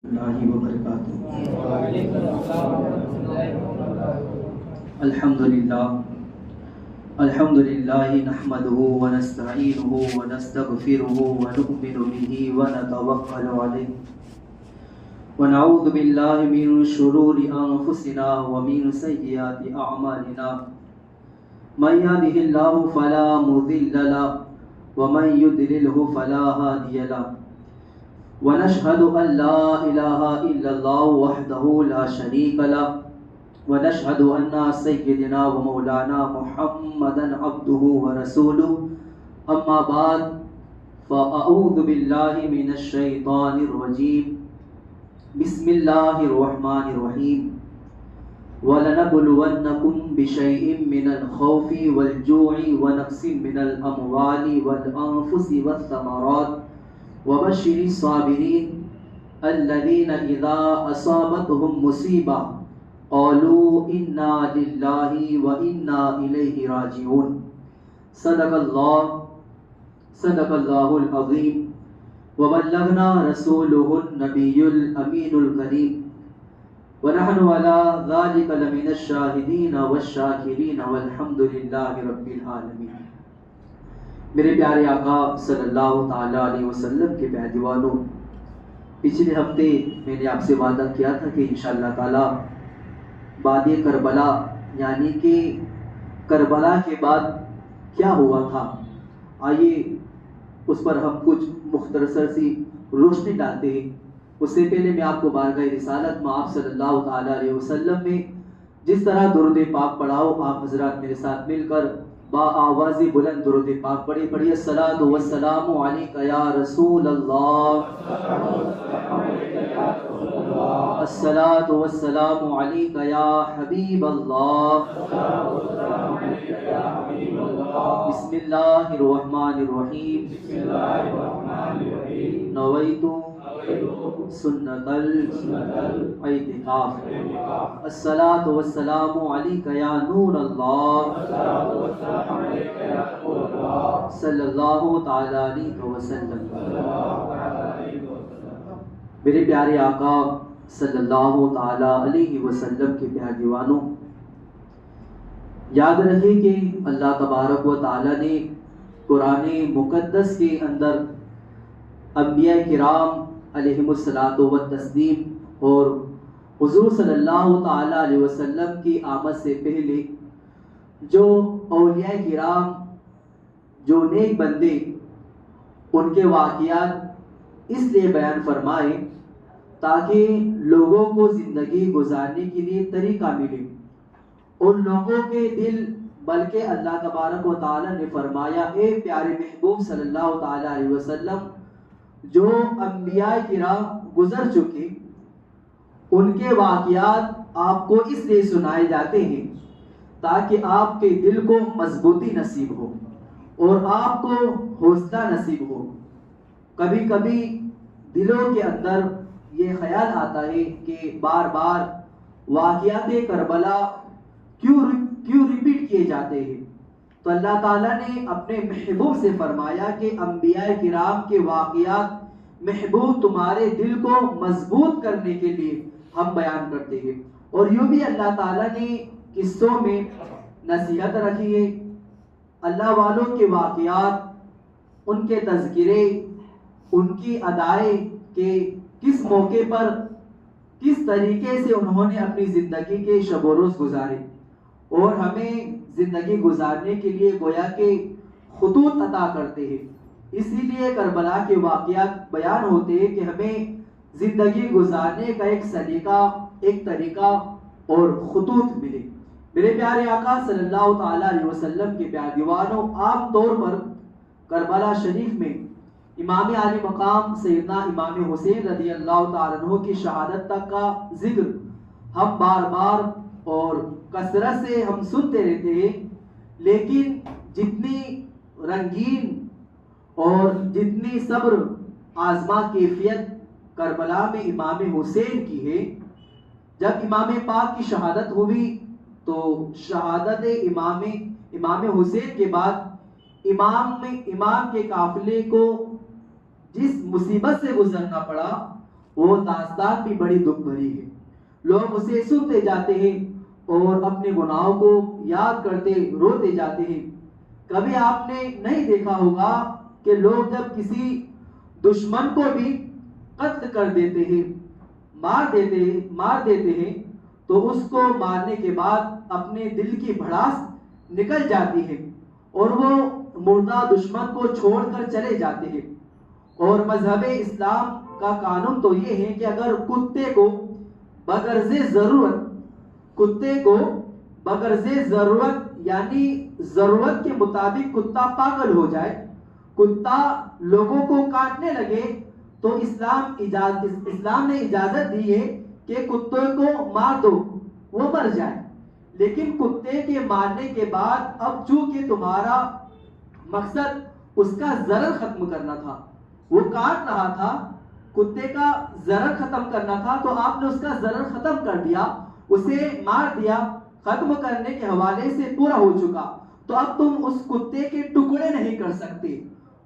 اللہ وبرکاتہ۔ الحمدللہ نحمده ونستعینه ونستغفره ونؤمن به ونتوکل علیہ ونعوذ باللہ من شرور انفسنا ومن سیئات اعمالنا من يهده اللہ فلا مضل له ومن يضلل فلا هادی له ونشهد أن لا إله إلا الله وحده لا شريك له ونشهد أن سيدنا ومولانا محمدا عبده ورسوله أما بعد فأعوذ بالله من الشيطان الرجيم بسم الله الرحمن الرحيم وَلَنَبْلُوَنَّكُمْ بِشَيْءٍ مِّنَ الْخَوْفِ وَالْجُوعِ وَنَقْصٍ مِّنَ الْأَمْوَالِ وَالْأَنفُسِ وَالثَّمَرَاتِ وَبَشِّرِ الصَّابِرِينَ الَّذِينَ إِذَا أَصَابَتْهُمْ مُصِيبَةٌ قَالُوا إِنَّا لِلَّهِ وَإِنَّا إِلَيْهِ رَاجِعُونَ صدق اللہ العظیم وبلغنا رسوله النبی الامین الکریم ونحن على ذلك لمن الشاہدین والشاکرین والحمد للہ رب العالمین۔ میرے پیارے آقا صلی اللہ تعالیٰ علیہ وسلم کے پیروانوں، پچھلے ہفتے میں نے آپ سے وعدہ کیا تھا کہ انشاءاللہ تعالیٰ بعد کربلا یعنی کہ کربلا کے بعد کیا ہوا تھا، آئیے اس پر ہم کچھ مختصر سی روشنی ڈالتے ہیں۔ اس سے پہلے میں آپ کو بارگاہ رسالت میں آپ صلی اللہ تعالیٰ علیہ وسلم میں جس طرح درود پاک پڑھاؤ، آپ حضرات میرے ساتھ مل کر با آواز بلند درود پاک پڑھیے الصلاۃ والسلام علیک یا رسول اللہ، الصلاۃ والسلام علیک یا حبیب اللہ، بسم اللہ الرحمن الرحیم، نویت سنت الاعتکاف، الصلاۃ والسلام علیک یا نور اللہ، صلی اللہ تعالی علیہ وسلم۔ میرے پیارے آقا صلی اللہ تعالی علیہ وسلم کے پیروانوں، یاد رکھے کہ اللہ تبارک و تعالی نے قرآن مقدس کے اندر انبیاء کرام علیہم الصلاۃ والتسلیم اور حضور صلی اللہ تعالی علیہ وسلم کی آمد سے پہلے جو اولیاء کرام، جو نیک بندے، ان کے واقعات اس لیے بیان فرمائے تاکہ لوگوں کو زندگی گزارنے کے لیے طریقہ ملے۔ ان لوگوں کے دل، بلکہ اللہ تبارک و تعالی نے فرمایا اے پیارے محبوب صلی اللہ تعالی علیہ وسلم، جو انبیاء کرام گزر چکے ان کے واقعات آپ کو اس لیے سنائے جاتے ہیں تاکہ آپ کے دل کو مضبوطی نصیب ہو اور آپ کو حوصلہ نصیب ہو۔ کبھی کبھی دلوں کے اندر یہ خیال آتا ہے کہ بار بار واقعات کربلا کیوں ریپیٹ کیے جاتے ہیں، تو اللہ تعالیٰ نے اپنے محبوب سے فرمایا کہ انبیاء کرام کے واقعات محبوب تمہارے دل کو مضبوط کرنے کے لیے ہم بیان کرتے ہیں۔ اور یوں بھی اللہ تعالیٰ نے قصوں میں نصیحت رکھی ہے، اللہ والوں کے واقعات، ان کے تذکرے، ان کی ادائے کہ کس موقع پر کس طریقے سے انہوں نے اپنی زندگی کے شب و روز گزارے، اور ہمیں زندگی گزارنے کے لیے گویا کہ خطوط عطا کرتے ہیں۔ اسی لیے کربلا کے واقعات بیان ہوتے ہیں کہ ہمیں زندگی گزارنے کا ایک سلیقہ، ایک طریقہ اور خطوط ملے۔ میرے پیارے آقا صلی اللہ تعالیٰ علیہ وسلم کے پیروانوں، عام طور پر کربلا شریف میں امام عالی مقام سیدنا امام حسین رضی اللہ تعالیٰ عنہ کی شہادت تک کا ذکر ہم بار بار اور کثرت سے ہم سنتے رہتے ہیں، لیکن جتنی رنگین اور جتنی صبر آزما کیفیت کربلا میں امام حسین کی ہے، جب امام پاک کی شہادت ہوئی تو شہادت امام حسین کے بعد امام کے قافلے کو جس مصیبت سے گزرنا پڑا وہ داستان بھی بڑی دکھ بھری ہے. لوگ اسے سنتے جاتے ہیں اور اپنے گناہوں کو یاد کرتے روتے جاتے ہیں. کبھی آپ نے نہیں دیکھا ہوگا کہ لوگ جب کسی دشمن کو بھی قتل کر دیتے ہیں، مار دیتے ہیں، تو اس کو مارنے کے بعد اپنے دل کی بھڑاس نکل جاتی ہے اور وہ مردہ دشمن کو چھوڑ کر چلے جاتے ہیں. اور مذہب اسلام کا قانون تو یہ ہے کہ اگر کتے کو بغرض ضرورت یعنی ضرورت کے مطابق کتا پاگل ہو جائے، کتا لوگوں کو کاٹنے لگے، تو اسلام نے اجازت دی ہے کہ کتے کو مار دو، وہ مر جائے. لیکن کتے کے مارنے کے بعد اب چونکہ تمہارا مقصد اس کا ضرر ختم کرنا تھا، وہ کاٹ رہا تھا، کتے کا ضرر ختم کرنا تھا، تو آپ نے اس کا ضرر ختم کر دیا، اسے مار دیا. ختم کرنے کے حوالے سے پورا ہو چکا. تو اب تم اس کتے کے ٹکڑے نہیں کر سکتے،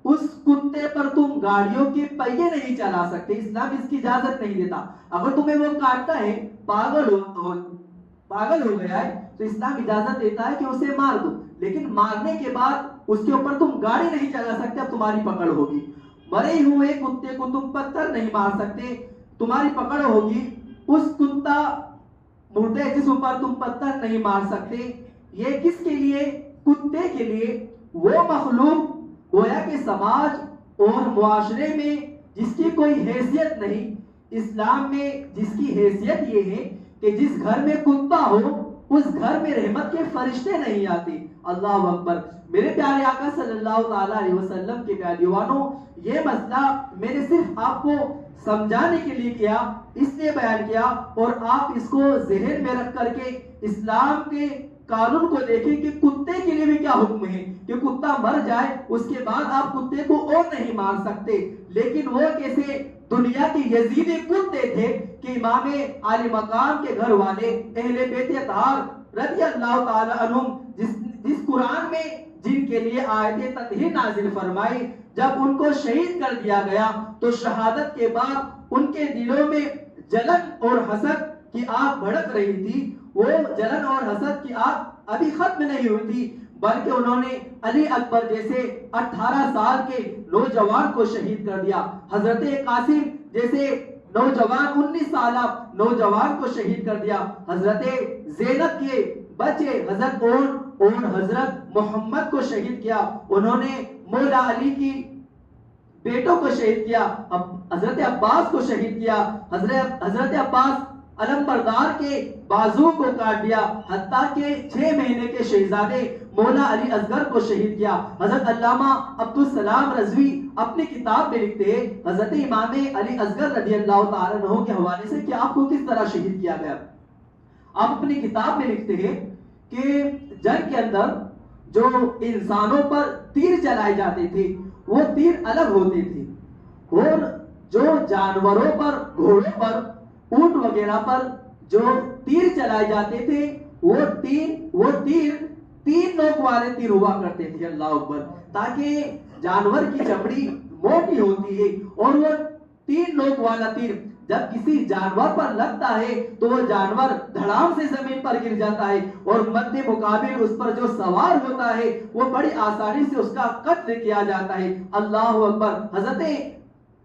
اس کتے پر تم گاڑیوں کے پہیے نہیں چلا سکتے. اسلام اس کی اجازت نہیں دیتا. اگر تمہیں وہ کاٹتا ہے، پاگل ہو گیا ہے، تو اسلام اجازت دیتا ہے کہ اسے مار دو، لیکن مارنے کے بعد اس کے اوپر تم گاڑی نہیں چلا سکتے. اب تمہاری پکڑ ہوگی. مرے ہوئے کتے کو تم پتھر نہیں مار سکتے، تمہاری پکڑ ہوگی. اس کتا مردے جسم پر تم پتھر نہیں مار سکتے. یہ کس کے لیے؟ کتے کے لیے. وہ مخلوق گویا کہ سماج اور معاشرے میں جس کی کوئی حیثیت نہیں. اسلام میں جس کی حیثیت یہ ہے کہ جس گھر میں کتا ہو اس گھر میں رحمت کے فرشتے نہیں آتے. اللہ اکبر. میرے پیارے آقا صلی اللہ تعالی علیہ وسلم کے پیارے دیوانوں، یہ مسئلہ میں نے صرف آپ کو سمجھانے کے لیے کیا، اس لیے بیان کیا، اور آپ اس کو ذہن میں رکھ کر کے اسلام کے قانون کو دیکھیں کہ کتے کے لیے بھی کیا حکم ہے کہ کتا مر جائے اس کے بعد آپ کتے کو اور نہیں مار سکتے. لیکن وہ کیسے دنیا کے یزیدی کتے تھے کہ امام عالی مقام کے گھر والے اہل بیت اطہار رضی اللہ تعالی عنہم جس قرآن میں جن کے لیے آیت تطہیر نازل فرمائی، جب ان کو شہید کر دیا گیا تو شہادت کے بعد ان کے دلوں میں جلن اور حسد کی آگ بھڑک رہی تھی. وہ جلن اور حسد کی آگ ابھی ختم نہیں ہوئی تھی، بلکہ انہوں نے علی اکبر جیسے 18 سال کے نوجوان کو شہید کر دیا. حضرت قاسم جیسے نوجوان 19 سالہ نوجوان کو شہید کر دیا. حضرت زینب کے بچے حضرت اور حضرت محمد کو شہید کیا. انہوں نے مولا علی کی بیٹوں کو شہید کیا. حضرت عباس کو شہید کیا. حضرت عباس علم بردار کے بازو کو کاٹ دیا. حتیٰ کہ 6 مہینے کے شہزادے مولا علی اصغر کو شہید کیا. حضرت علامہ عبدالسلام رضوی اپنی کتاب میں لکھتے ہیں حضرت امام علی اصغر رضی اللہ تعالیٰ عنہ کے حوالے سے کہ آپ کو کس طرح شہید کیا گیا. آپ اپنی کتاب میں لکھتے ہیں کہ جنگ کے اندر جو انسانوں پر تیر چلائے جاتے تھے وہ تیر الگ ہوتے تھے، اور جو جانوروں پر، گھوڑوں پر، اونٹ وغیرہ پر جو تیر چلائے جاتے تھے وہ تیر 3 نوک والے تیر ہوا کرتے تھے. اللہ اکبر. تاکہ جانور کی چمڑی موٹی ہوتی ہے اور وہ 3 نوک والا تیر جب کسی جانور پر لگتا ہے تو وہ جانور دھڑام سے زمین پر گر جاتا ہے، اور مد مقابل اس پر جو سوار ہوتا ہے وہ بڑی آسانی سے اس کا قتل کیا جاتا ہے. اللہ اکبر. حضرت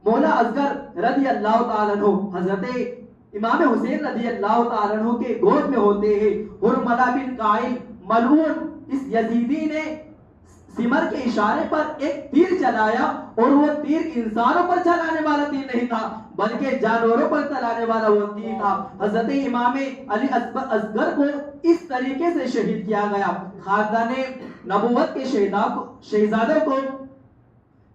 مولا اصغر رضی اللہ تعالیٰ عنہ حضرت امام حسین رضی اللہ تعالیٰ عنہ کے گود میں ہوتے ہیں. حرملہ بن قائل ملعون اس یزیدی نے سمر کے اشارے پر ایک تیر چلایا، اور وہ تیر انسانوں پر چلانے والا تیر نہیں تھا بلکہ جانوروں پر چلانے والا وہ تیر تھا. حضرت امام علی اصغر کو اس طریقے سے شہید کیا گیا. خاندان نبوت کے شہزادوں کو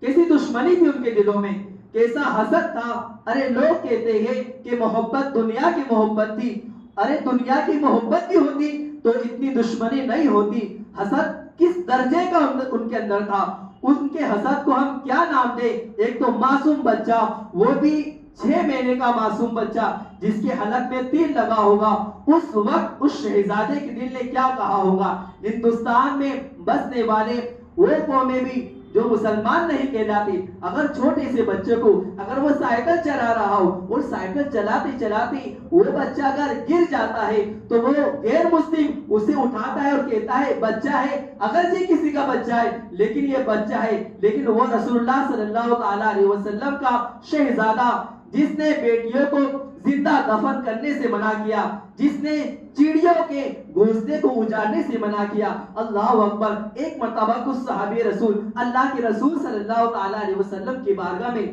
کیسی دشمنی تھی ان کے دلوں میں، کیسا حسد تھا. ارے لوگ کہتے ہیں کہ محبت دنیا کی محبت تھی. ارے دنیا کی محبت بھی ہوتی تو اتنی دشمنی نہیں ہوتی. حسد کس درجے کا ان کے اندر تھا. ان کے حسد کو ہم کیا نام دیں. ایک تو معصوم بچہ، وہ بھی 6 مہینے کا معصوم بچہ جس کے حلق میں تیر لگا ہوگا، اس وقت اس شہزادے کے دل نے کیا کہا ہوگا. ہندوستان میں بسنے والے وہ قومیں بھی جو مسلمان نہیں کہلاتے، اگر چھوٹے سے بچے کو اگر وہ سائیکل چلا رہا ہو اور سائیکل چلاتے چلاتے وہ بچہ اگر گر جاتا ہے تو وہ غیر مسلم اسے اٹھاتا ہے اور کہتا ہے بچہ ہے، اگرچہ کسی کا بچہ ہے لیکن یہ بچہ ہے، لیکن وہ رسول اللہ صلی اللہ تعالی علیہ وسلم کا شہزادہ جس نے بیٹیوں کو زندہ دفن کرنے سے منع کیا، جس نے چڑیوں کے گھونسلے کو اجاڑنے سے منع کیا۔ اللہ اکبر۔ ایک مرتبہ کچھ صحابی رسول اللہ کے رسول صلی اللہ تعالی علیہ وسلم کی بارگاہ میں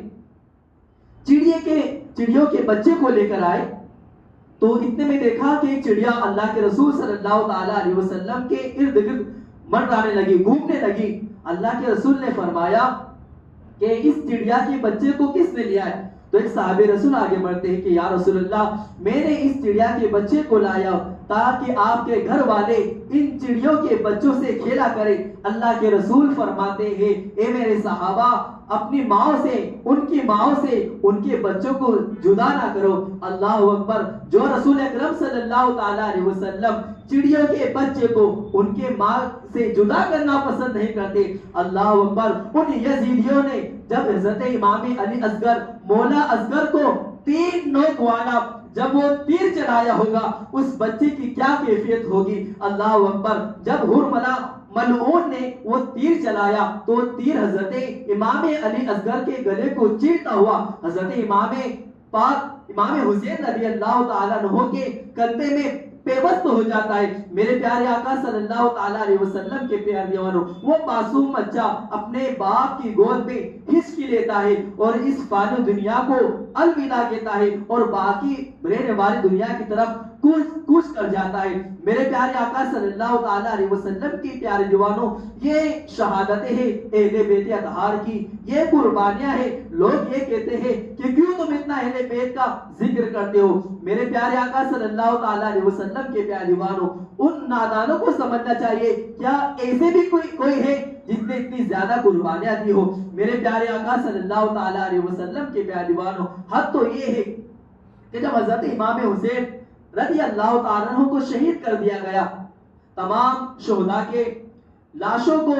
چڑیوں کے بچے کو لے کر آئے تو اتنے میں دیکھا کہ ایک چڑیا اللہ کے رسول صلی اللہ تعالی علیہ وسلم کے ارد گرد منڈرانے لگی، گھومنے لگی۔ اللہ کے رسول نے فرمایا کہ اس چڑیا کے بچے کو کس نے لیا ہے؟ تو ایک صحابی رسول آگے بڑھتے ہیں کہ یا رسول اللہ میں نے اس چڑیا کے بچے کو لایا تاکہ آپ کے گھر والے ان چڑیوں کے بچوں سے کھیلا کرے۔ اللہ کے رسول فرماتے ہیں اے میرے صحابہ اپنی ماں سے ان کی ماں سے ان کے بچوں کو جدا نہ کرو۔ اللہ اکبر۔ جو رسول اکرم صلی اللہ تعالی علیہ وسلم چڑیوں کے بچے کو ان کے ماں سے جدا کرنا پسند نہیں کرتے، اللہ اکبر، ان یزیدیوں نے جب حضرت امام علی اصغر مولا اصغر کو 3 نوک والا جب وہ تیر چلایا ہوگا اس بچے کی کیا کیفیت ہوگی، اللہ اکبر۔ جب حرملہ ملعون نے وہ تیر چلایا تو وہ تیر حضرت امام علی اصغر کے گلے کو چیرتا ہوا حضرت امام حسین رضی اللہ تعالیٰ عنہ کے کندھے میں پیوست ہو جاتا ہے۔ میرے پیارے آقا صلی اللہ تعالیٰ علیہ وسلم کے پیارے دیوانوں، وہ معصوم بچہ اپنے باپ کی گود میں ہچکی لیتا ہے اور اس فانی دنیا کو الوداع کہتا ہے اور باقی رہنے والی دنیا کی طرف کوچ کر جاتا ہے۔ میرے پیارے آقا صلی اللہ تعالیٰ علیہ وسلم کی پیارے دیوانوں، یہ شہادتیں ہیں اہل بیت اطہار کی، یہ قربانیاں ہیں۔ لوگ یہ کہتے ہیں کہ کیوں تم اتنا اہل بیت کا ذکر کرتے ہو؟ میرے پیارے آقا صلی اللہ تعالیٰ علیہ وسلم کے پیارے دیوانوں، ان نادانوں کو سمجھنا چاہیے کیا ایسے بھی کوئی ہے جس نے اتنی زیادہ قربانیاں دی ہو؟ میرے پیارے آقا صلی اللہ تعالیٰ علیہ وسلم کے پیارے دیوانوں، حد تو یہ ہے کہ جب حضرت امام حسین رضی اللہ تعالیٰ عنہ کو شہید کر دیا گیا، تمام شہداء کے لاشوں کو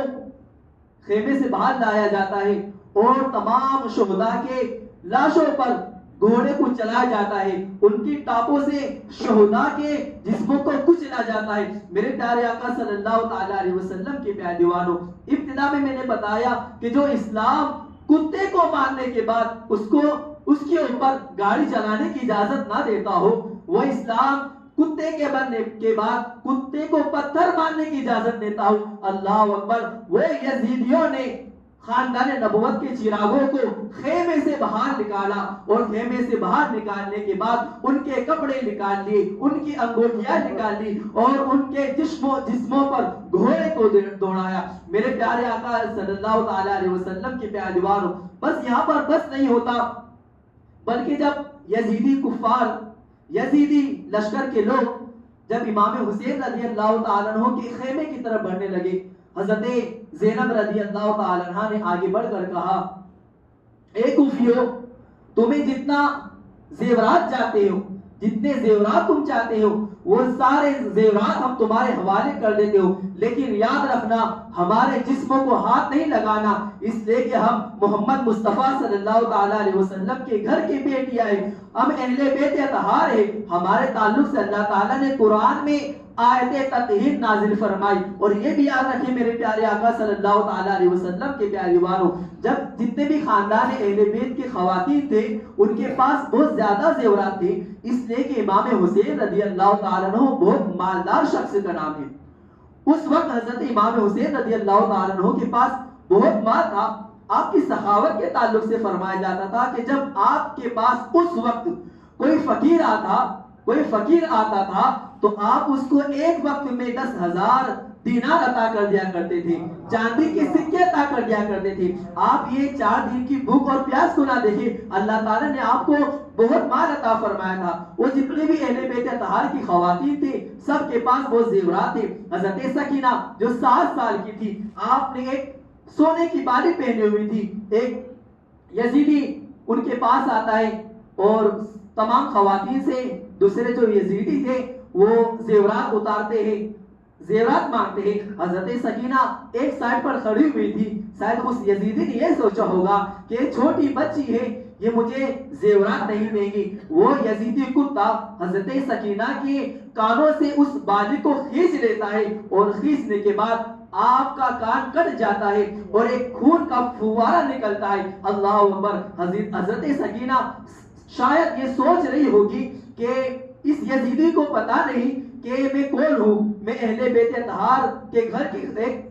خیمے سے باہر لایا جاتا ہے اور تمام شہداء کے لاشوں پر گھوڑے کو چلایا جاتا ہے، ان کی ٹاپوں سے شہداء کے جسموں کو کچلا جاتا ہے۔ میرے پیارے آقا صلی اللہ تعالیٰ علیہ وسلم کے پیارے دیوانوں، ابتدا میں نے بتایا کہ جو اسلام کتے کو مارنے کے بعد اس کے اوپر گاڑی چلانے کی اجازت نہ دیتا ہو، وہ اسلام کتے کے بننے کے بعد کتے کو پتھر مارنے کی اجازت دیتا ہو۔ اللہ اکبر۔ وہ یزیدیوں نے خاندان نبوت کے چراغوں کو خیمے سے باہر نکالا اور خیمے سے باہر نکالنے کے بعد ان کے کپڑے نکال لیے، ان کی انگوٹھیاں نکال لی اور ان کے جسموں پر گھوڑے کو دوڑایا۔ میرے پیارے آقا صلی اللہ تعالی علیہ وسلم کے پیارے دیوانوں، بس یہاں پر بس نہیں ہوتا، بلکہ جب یزیدی کفار، یزیدی لشکر کے لوگ جب امام حسین رضی اللہ تعالیٰ عنہ کے خیمے کی طرف بڑھنے لگے، حضرت زینب رضی اللہ تعالیٰ عنہ نے آگے بڑھ کر کہا اے کوفیو، تمہیں جتنا زیورات چاہتے ہو، جتنے زیورات تم چاہتے ہو وہ سارے زیورات ہم تمہارے حوالے کر دیتے ہو، لیکن یاد رکھنا ہمارے جسموں کو ہاتھ نہیں لگانا، اس لیے کہ ہم محمد مصطفیٰ صلی اللہ تعالیٰ علیہ وسلم کے گھر کی بیٹیاں ہیں، ہم اہل بیت اطہار ہیں۔ ہمارے تعلق سے اللہ تعالیٰ نے قرآن میں آیت تطہیر نازل فرمائی۔ اور یہ بھی یاد رکھیں میرے پیارے آقا صلی اللہ تعالیٰ علیہ وسلم کے پیارے دیوانوں، جب جتنے بھی خاندان اہل بیت کے خواتین تھے ان کے پاس بہت زیادہ زیورات تھے، اس لیے کہ امام حسین رضی اللہ تعالیٰ عنہ بہت مالدار شخص کا نام ہے۔ اس وقت حضرت امام حسین رضی اللہ تعالیٰ عنہ کے پاس بہت مال تھا۔ آپ کی سخاوت کے تعلق سے فرمایا جاتا تھا کہ جب آپ کے پاس اس وقت کوئی فقیر آتا تھا تو آپ اس کو ایک وقت میں 10,000 دینار عطا کر دیا کرتے تھے، چاندی کے سکے عطا کر دیا کرتے تھے۔ آپ یہ 4 دن کی بھوک اور پیاس کو نہ دیکھیں، اللہ تعالیٰ نے آپ کو بہت مال عطا فرمایا تھا۔ وہ جتنے بھی اہل بیت اطہار کی خواتین تھے سب کے پاس بہت زیورات تھے۔ حضرت سکینہ جو 7 سال کی تھی، آپ نے ایک سونے کی بالی پہنی ہوئی تھی۔ ایک یزیدی ان کے پاس آتا ہے اور تمام خواتین سے دوسرے جو یزیدی تھے وہ زیورات اتارتے ہیں، زیورات مانگتے ہیں. حضرت سکینہ ایک سائڈ پر کھڑی ہوئی تھی. شاید اس یزیدی نے یہ سوچا ہوگا کہ چھوٹی بچی ہے, یہ مجھے زیورات نہیں دے گی. وہ یزیدی کتا حضرت سکینہ کے کانوں سے اس بالغ کو کھینچ لیتا ہے, اور کھینچنے کے بعد آپ کا کان کٹ جاتا ہے اور ایک خون کا فوارہ نکلتا ہے. اللہ اکبر. حضرت سکینہ شاید یہ سوچ رہی ہوگی کہ اس یزیدی کو پتا نہیں کہ میں کون ہوں, میں اہل بیت اطہار کے گھر کی ایک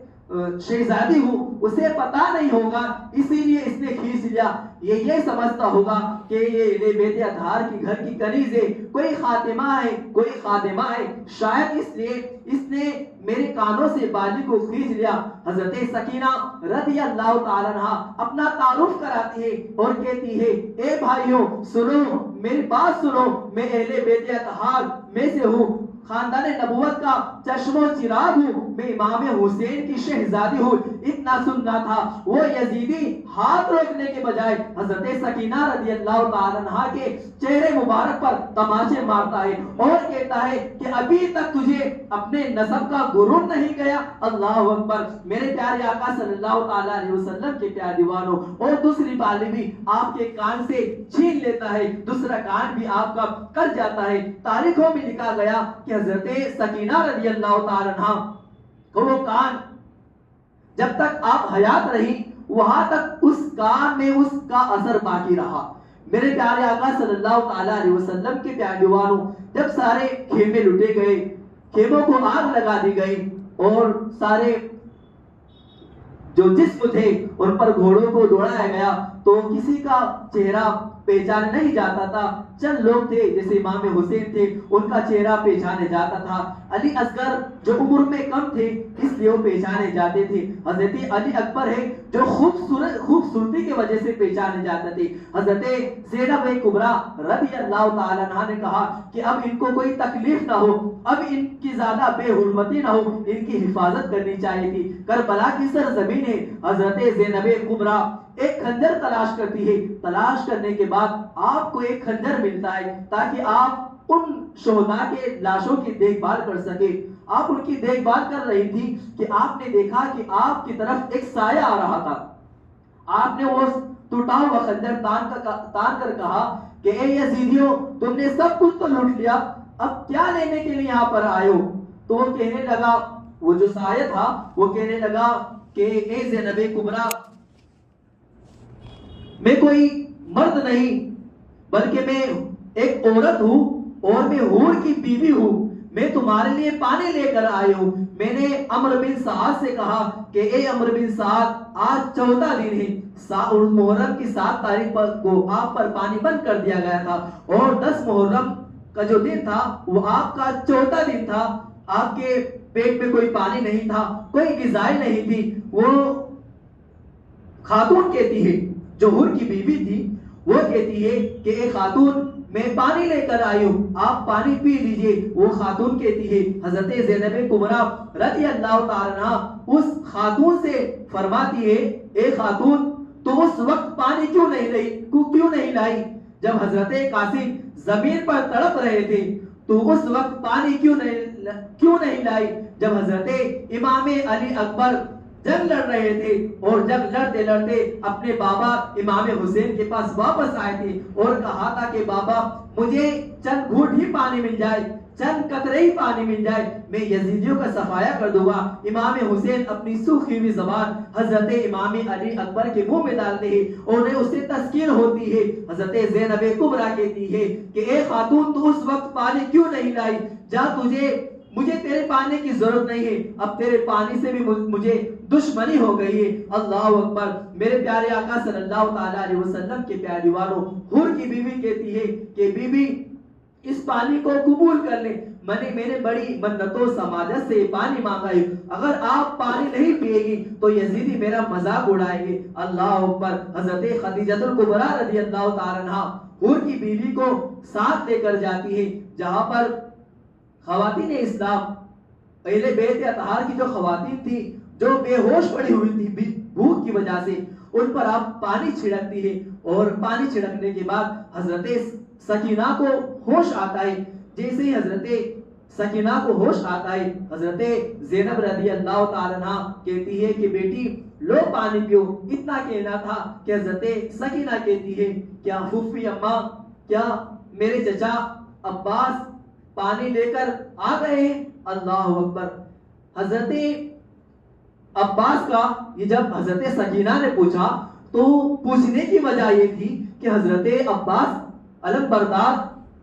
شہزادی ہوں, اسے پتا نہیں ہوگا, اسی لیے اس نے کھینچ لیا. یہ سمجھتا ہوگا کہ یہ اہل بیت اطہار کی گھر کی کنیز ہے, کوئی خاتمہ ہے, کوئی خادمہ ہے, شاید اس لیے اس نے میرے کانوں سے بالی کو کھینچ لیا. حضرت سکینہ رضی اللہ تعالیٰ عنہ اپنا تعارف کراتی ہے اور کہتی ہے, اے بھائیوں سنو, میری بات سنو, میں اہل بیت اطہار میں سے ہوں, خاندان نبوت کا چشم و چراغ ہوں, میں امام حسین کی شہزادی ہوں. اتنا سننا تھا, وہ یزیدی ہاتھ روکنے کے بجائے حضرت سکینہ رضی اللہ تعالیٰ عنہ کے چہرے مبارک پر تماچے مارتا ہے اور کہتا ہے کہ ابھی تک تجھے اپنے نسب کا غرور نہیں گیا. اللہ اکبر. میرے پیارے آقا صلی اللہ تعالیٰ علیہ وسلم کے پیارے دیوانوں, اور دوسری بالی بھی آپ کے کان سے چھین لیتا ہے, دوسرا کان بھی آپ کا کٹ جاتا ہے. تاریخوں میں لکھا گیا کہ حضرت سکینہ رضی اللہ تعالیٰ عنہ وہ کان جب تک آپ حیات رہی وہاں تک اس کان میں اس کا اثر باقی رہا. میرے پیارے آقا صلی اللہ تعالیٰ علیہ وسلم کے پیارے دیوانوں, جب سارے خیمے لوٹے گئے, خیموں کو آگ لگا دی گئی اور سارے جو جسم تھے ان پر گھوڑوں کو دوڑایا گیا, تو کسی کا چہرہ پہچانا نہیں جاتا تھا. چند لوگ تھے جیسے امام حسین تھے, ان کا چہرہ پہچانے جاتا تھا. علی اصغر جو عمر میں کم تھے اس لیے وہ پہچانے جاتے تھے. حضرت علی اکبر ہے جو خوبصورتی کی وجہ سے پہچانے جاتے تھے. حضرت زینب کبریٰ رضی اللہ تعالیٰ عنہ نے کہا کہ اب ان کو کوئی تکلیف نہ ہو, اب ان کی زیادہ بے حرمتی نہ ہو, ان کی حفاظت کرنی چاہیے تھی. کربلا کی سرزمین ہے. حضرت زینب کبریٰ ایک خنجر تلاش کرتی ہے. تلاش کرنے کے بعد آپ کو ایک خنجر ملتا ہے تاکہ آپ ان شہداء کے لاشوں کی دیکھ بھال کر سکے. آپ ان کی دیکھ بھال کر رہی تھی کہ آپ نے دیکھا کہ آپ کی طرف ایک سایہ آ رہا تھا. آپ نے وہ ٹوٹا ہوا خنجر تان کر کہا کہ اے یزیدیوں, تم نے سب کچھ تو لوٹ لیا, اب کیا لینے کے لیے یہاں پر آئے ہو؟ تو وہ کہنے لگا, وہ جو سایہ تھا وہ کہنے لگا کہ اے زینب کبریٰ, میں کوئی مرد نہیں بلکہ میں ایک عورت ہوں اور میں حور کی بیوی ہوں. میں تمہارے لیے پانی لے کر آئی ہوں. میں نے عمر بن سعد سے کہا کہ اے عمر بن سعد, آج 14 دن ہے, محرم کی 7 تاریخ پر کو آپ پر پانی بند کر دیا گیا تھا, اور 10 محرم کا جو دن تھا وہ آپ کا 14 دن تھا. آپ کے پیٹ میں کوئی پانی نہیں تھا, کوئی غذائیں نہیں تھی. وہ خاتون کہتی ہے جو حور کی بیوی تھی, وہ کہتی ہے کہ اے خاتون, میں پانی لے کر آئی ہوں, آپ پانی پی لیجئے. وہ خاتون کہتی ہے, حضرت زینب کبریٰ رضی اللہ تعالیٰ عنہ اس خاتون سے فرماتی ہے, اے خاتون, تو اس وقت پانی کیوں نہیں لائی جب حضرت قاسم زمین پر تڑپ رہے تھے؟ تو اس وقت پانی کیوں نہیں لائی جب حضرت امام علی اکبر جنگ لڑ رہے تھے, اور جب لڑتے لڑتے اپنے بابا امام حسین کے پاس واپس آئے تھے اور کہا تھا کہ بابا مجھے چند گھونٹ ہی پانی مل جائے, چند قطرے ہی پانی مل جائے, میں یزیدیوں کا صفایا کر دوں گا. امام حسین اپنی سوکھی ہوئی زبان حضرت امام علی اکبر کے منہ میں ڈالتے ہیں اور انہیں اس سے تسکین ہوتی ہے. حضرت زینب کبریٰ کہتی ہے کہ اے خاتون, تو اس وقت پانی کیوں نہیں لائی؟ جا, مجھے تیرے پانی کی ضرورت نہیں ہے, اب تیرے پانی سے بھی مجھے دشمنی ہو گئی ہے. اللہ اکبر. میرے پیارے آقا صلی اللہ تعالیٰ علیہ وسلم کے پیارے دیوانوں, حور کی بیوی کہتی ہے کہ بی بی اس پانی کو قبول کر لیں, میں نے بڑی منتوں سماجت سے پانی مانگا ہے, اگر آپ پانی نہیں پیے گی تو یزیدی میرا مذاق اڑائیں گے. اللہ اکبر. حضرت خدیجہ کبریٰ رضی اللہ تعالیٰ عنہ حور کی بیوی کو ساتھ لے کر جاتی ہے, جہاں پر خواتین اسلام اہل بیت اطہار کی جو خواتین تھی جو بے ہوش پڑی ہوئی تھی بھوک کی وجہ سے, ان پر آپ پانی چھڑکتی ہے, اور پانی چھڑکنے کے بعد حضرت سکینہ کو ہوش آتا ہے. جیسے ہی حضرت سکینہ کو ہوش آتا ہے. حضرت زینب رضی اللہ تعالیٰ عنہ کہتی ہے کہ بیٹی لو پانی پیو. اتنا کہنا تھا کہ حضرت سکینہ کہتی ہے کیا پھوپھی اماں، کیا میرے چچا عباس پانی لے کر آ گئے ہیں؟ اللہ اکبر. حضرت عباس کا یہ جب حضرت سکینہ نے پوچھا تو پوچھنے کی وجہ یہ تھی کہ حضرت عباس علم بردار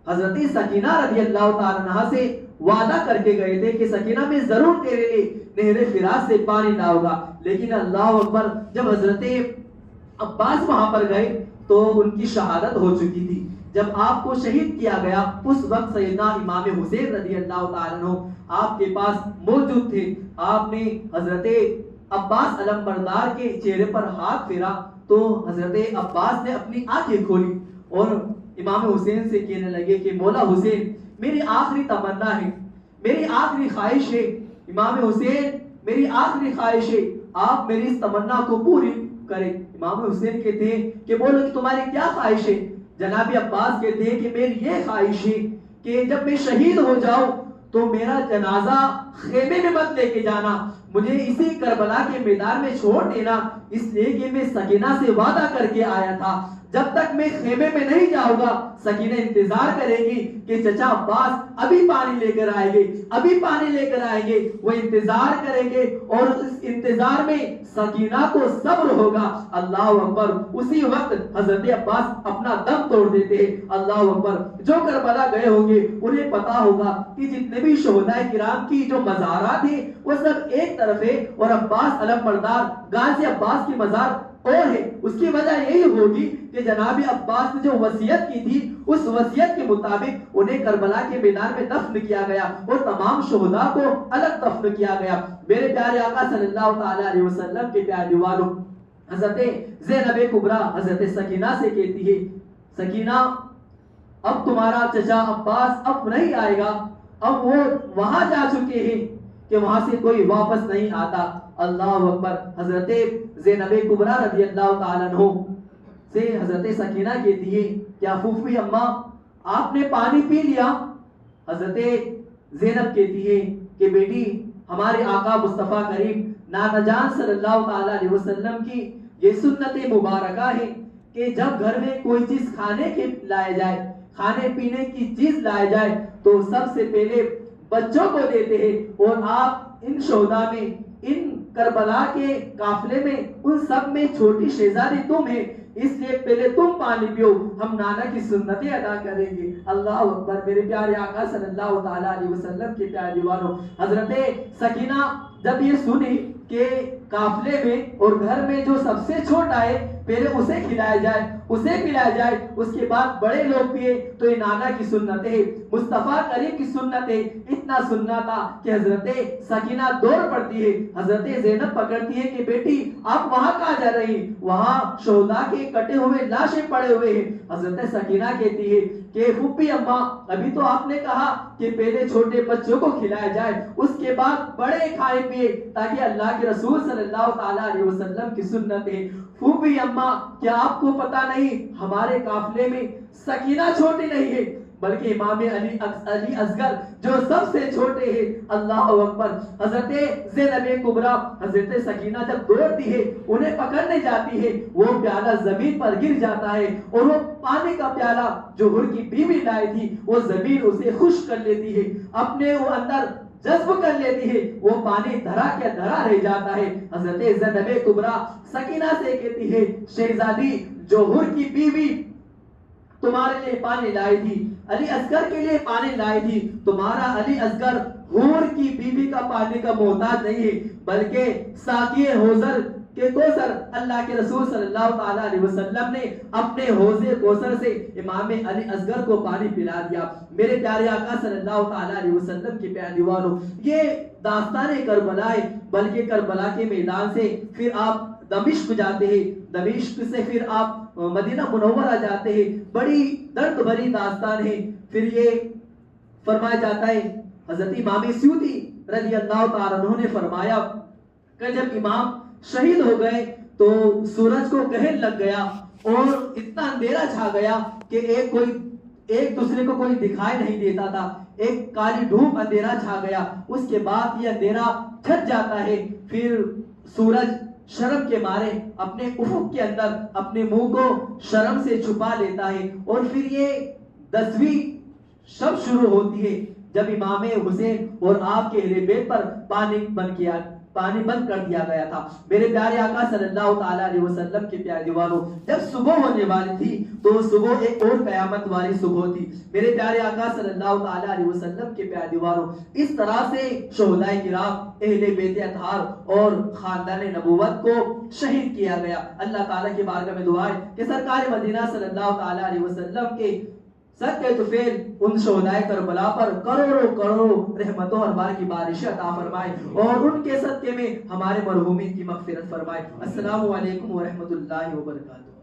حضرت سکینہ رضی اللہ تعالیٰ عنہ سے وعدہ کر کے گئے تھے کہ سکینہ میں ضرور تیرے لیے نہر فراز سے پانی لاؤں گا. لیکن اللہ اکبر جب حضرت عباس وہاں پر گئے تو ان کی شہادت ہو چکی تھی. جب آپ کو شہید کیا گیا اس وقت سیدنا امام حسین رضی اللہ تعالیٰ عنہ آپ کے پاس موجود تھے. آپ نے حضرت عباس علم بردار کے چہرے پر ہاتھ پھیرا تو حضرت عباس نے اپنی آنکھیں کھولی اور امام حسین سے کہنے لگے کہ مولا حسین میری آخری تمنا ہے، میری آخری خواہش ہے، امام حسین میری آخری خواہش ہے، آپ میری اس تمنا کو پوری کریں. امام حسین کہتے ہیں کہ بولو کہ تمہاری کیا خواہش ہے؟ جناب عباس کہتے ہیں کہ میری یہ خواہش ہے کہ جب میں شہید ہو جاؤں تو میرا جنازہ خیمے میں مت لے کے جانا، مجھے اسی کربلا کے میدان میں چھوڑ دینا، اس لیے کہ میں سکینہ سے وعدہ کر کے آیا تھا جب تک میں خیمے میں نہیں جاؤں گا سکینہ انتظار کرے گی کہ چچا عباس ابھی پانی لے کر آئیں گے، ابھی پانی لے کر آئیں گے. وہ انتظار کریں گے اور اس انتظار میں سکینہ کو صبر ہوگا. اللہ اکبر. اسی وقت حضرت عباس اپنا دم توڑ دیتے ہیں. اللہ اکبر. جو کربلا گئے ہوں گے انہیں پتا ہوگا کہ جتنے بھی شہداء کرام کی جو مزارات ہیں وہ سب ایک طرف ہے اور عباس علم بردار غازی عباس کی مزار اور ہے. اس کی وجہ یہی ہوگی کہ جناب عباس نے جو وصیت کی تھی اس وصیت کے مطابق انہیں کربلا کے میدان میں دفن کیا گیا اور تمام شہداء کو الگ دفن کیا گیا. میرے پیارے آقا صلی اللہ تعالی علیہ وسلم کے پیارے دیوانوں، حضرت زینب کبریٰ حضرت سکینہ سے کہتی ہے سکینہ اب تمہارا چچا عباس اب نہیں آئے گا، اب وہ وہاں جا چکے ہیں کہ وہاں سے کوئی واپس نہیں آتا. اللہ اکبر. حضرت زینب کبریٰ رضی اللہ تعالیٰ عنہ سے حضرت سکینہ کہتی ہے کیا پھوپھی اماں آپ نے پانی پی لیا؟ حضرت زینب کہتی ہے کہ بیٹی ہمارے آقا مصطفیٰ کریم نانا جان صلی اللہ تعالیٰ علیہ وسلم کی یہ سنت مبارکہ ہے کہ جب گھر میں کوئی چیز کھانے کے لائے جائے، کھانے پینے کی چیز لائے جائے تو سب سے پہلے بچوں کو دیتے ہیں. اور آپ ان شہداء میں، ان کربلا کے قافلے میں، ان سب میں چھوٹی شہزادی تم ہے، اس لیے پہلے تم پانی پیو، ہم نانا کی سنتیں ادا کریں گے. اللہ اکبر. میرے پیارے آقا صلی اللہ تعالی علیہ وسلم کے پیارے دیوانوں، حضرت سکینہ جب یہ سنی کہ قافلے میں اور گھر میں جو سب سے چھوٹا ہے پہلے اسے کھلایا جائے، اسے پلایا جائے، اس کے بعد بڑے لوگ پیے، تو یہ نانا کی سنت ہے، مصطفیٰ کریم کی سنت ہے. اتنا سننا تھا کہ حضرت سکینہ دوڑ پڑتی ہے، حضرت زینب پکڑتی ہے کہ بیٹی آپ وہاں کہاں جا رہی؟ وہاں شہداء کے کٹے ہوئے لاشیں پڑے ہوئے ہیں. حضرت سکینہ کہتی ہے کہ پھوپھی اماں ابھی تو آپ نے کہا کہ پہلے چھوٹے بچوں کو کھلایا جائے، اس کے بعد بڑے کھائے پیے، تاکہ اللہ کے رسول صلی اللہ تعالی علیہ وسلم کی سنت ہے. پھوپھی اماں کیا آپ کو پتا نہیں ہمارے قافلے میں سکینہ چھوٹی نہیں ہے بلکہ امام علی اصغر جو سب سے چھوٹے ہیں. اللہ اکبر. حضرت زینب کبریٰ حضرت سکینہ جب دوڑتی ہے انہیں پکڑنے جاتی ہے، وہ پیالہ زمین پر گر جاتا ہے اور وہ پانی کا پیالہ جو حر کی بیوی لائی تھی وہ زمین اسے خشک کر لیتی ہے، اپنے وہ اندر جذب کر لیتی ہے، وہ پانی دھرا کے دھرا رہ جاتا ہے. حضرت زینب کبریٰ سکینہ سے کہتی ہے شہزادی جو حر کی بیوی تمہارے لیے پانی لائی تھی، علی اصغر کے لیے پانی لائی تھی، تمہارا علی اصغر حور کی بیوی کا پانی کا محتاج نہیں ہے بلکہ ساقی حوضر کہ کوثر اللہ کے رسول صلی اللہ تعالی علیہ وسلم نے اپنے حوض کوثر سے امام علی اصغر کو پانی پلا دیا. میرے پیارے آقا صلی اللہ تعالی علیہ وسلم کے پیارے دیوانوں، یہ داستان کربلا ہے، بلکہ کربلا کے میدان سے پھر آپ دمشق جاتے ہیں، دمشق سے پھر آپ مدینہ منورہ جاتے ہیں. بڑی درد بھری داستان ہے. پھر یہ فرمایا جاتا ہے حضرت امام سیوطی رضی اللہ تعالیٰ عنہ نے فرمایا کہ جب امام شہید ہو گئے تو سورج کو گہن لگ گیا اور اتنا اندھیرا چھا گیا کہ ایک کوئی ایک دوسرے کو کوئی دکھائی نہیں دیتا تھا، ایک کالی دھوپ اندھیرا چھا گیا، اس کے بعد یہ اندھیرا چھٹ جاتا ہے، پھر سورج شرم کے مارے اپنے افق کے اندر اپنے منہ کو شرم سے چھپا لیتا ہے، اور پھر یہ 10ویں شب شروع ہوتی ہے جب امام حسین اور آپ کے اہل بیت پر پانی بند کر دیا گیا تھا۔ میرے پیارے آقا صلی اللہ تعالیٰ علیہ وسلم کے پیارے دیوانوں، جب صبح ہونے والی تھی تو صبح ایک اور قیامت والی صبح تھی۔ میرے پیارے آقا صلی اللہ تعالیٰ علیہ وسلم کے پیارے دیوانوں، اس طرح سے شہداء کرام، اہل بیت اطہار اور خاندان نبوت کو شہید کیا گیا۔ اللہ تعالیٰ کی بارگاہ میں دعا ہے کہ سرکار مدینہ صلی اللہ تعالیٰ علیہ وسلم کے صدقے طفیل ان شہدائے کربلا پر کروڑوں کروڑوں رحمتوں اور بار کی بارش عطا فرمائے، اور ان کے صدقے میں ہمارے مرحومین کی مغفرت فرمائے۔ السلام علیکم ورحمۃ اللہ وبرکاتہ۔